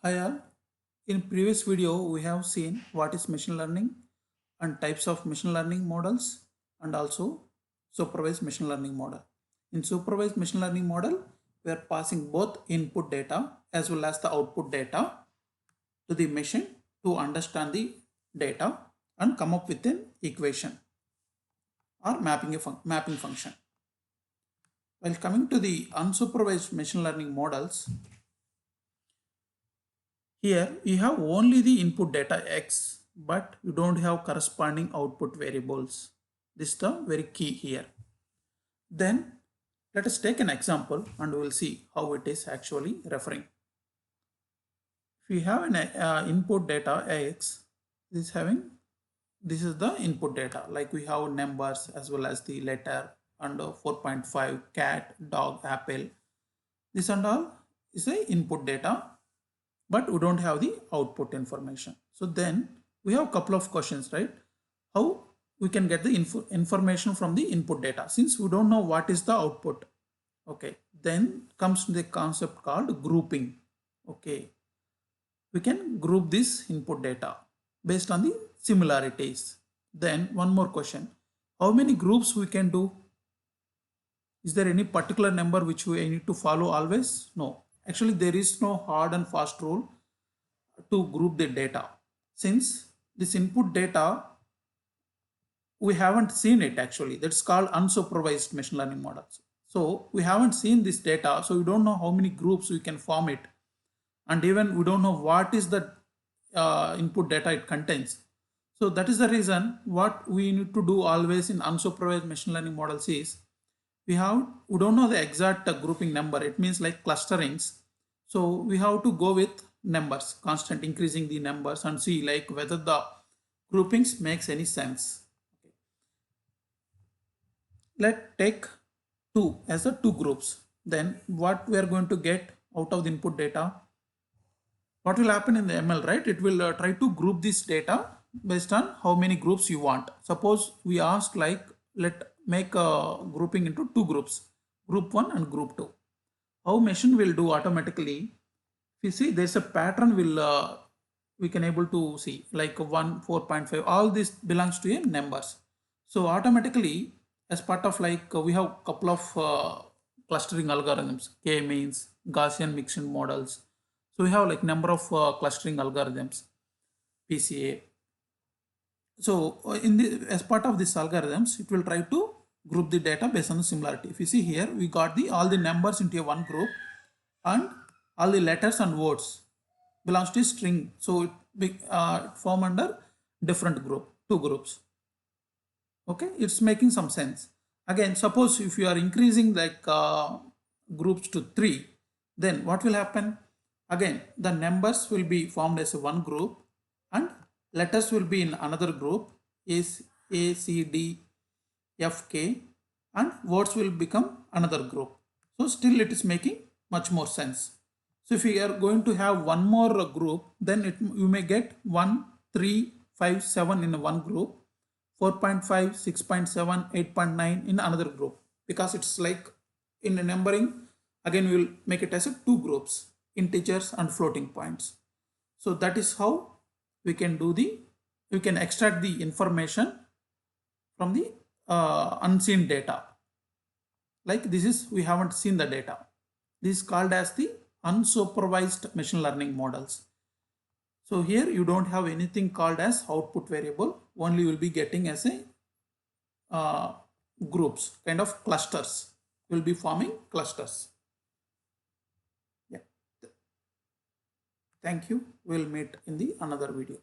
Hi all. In previous video we have seen what is machine learning and types of machine learning models and also supervised machine learning model. In supervised machine learning model we are passing both input data as well as the output data to the machine to understand the data and come up with an equation or mapping function. While coming to the unsupervised machine learning models, here you have only the input data X, but you don't have corresponding output variables. This is the very key here. Then let us take an example and we will see how it is actually referring. If we have an input data X, this is the input data, like we have numbers as well as the letter and 4.5 cat, dog, apple. This and all is the input data, but we don't have the output information. So then we have a couple of questions, right? How we can get the information from the input data since we don't know what is the output. Okay, then comes the concept called grouping. Okay, we can group this input data based on the similarities. Then one more question, how many groups we can do? Is there any particular number which we need to follow always? No, actually there is no hard and fast rule to group the data. Since this input data, we haven't seen it actually. That's called unsupervised machine learning models. So we haven't seen this data, so we don't know how many groups we can form it. And even we don't know what is the input data it contains. So that is the reason what we need to do always in unsupervised machine learning models is we don't know the exact grouping number. It means like clusterings. So we have to go with numbers, constant increasing the numbers and see like whether the groupings makes any sense. Okay. Let's take 2 as the 2 groups. Then what we are going to get out of the input data? What will happen in the ML, right? It will try to group this data based on how many groups you want. Suppose we ask like, let make a grouping into 2 groups, group 1 and group 2. How machine will do automatically? If you see there's a pattern we can able to see like 1, 4.5, all this belongs to a numbers. So automatically as part of like we have couple of clustering algorithms, k-means, Gaussian mixed models. So we have like number of clustering algorithms, PCA. So as part of these algorithms, it will try to group the data based on the similarity. If you see here, we got all the numbers into one group and all the letters and words belongs to a string. So it form under different group, 2 groups. Okay, it's making some sense. Again, suppose if you are increasing like groups to 3, then what will happen? Again, the numbers will be formed as one group and letters will be in another group, A, C, D, F, K, and words will become another group. So still it is making much more sense. So if you are going to have one more group, then you may get 1, 3, 5, 7 in one group, 4.5, 6.7, 8.9 in another group, because it's like in the numbering, again we will make it as a 2 groups, integers and floating points. So that is how we can extract the information from the unseen data. Like this is, we haven't seen the data. This is called as the unsupervised machine learning models. So here you don't have anything called as output variable, only you will be getting as a groups, kind of clusters. You will be forming clusters. Yeah. Thank you. We'll meet in the another video.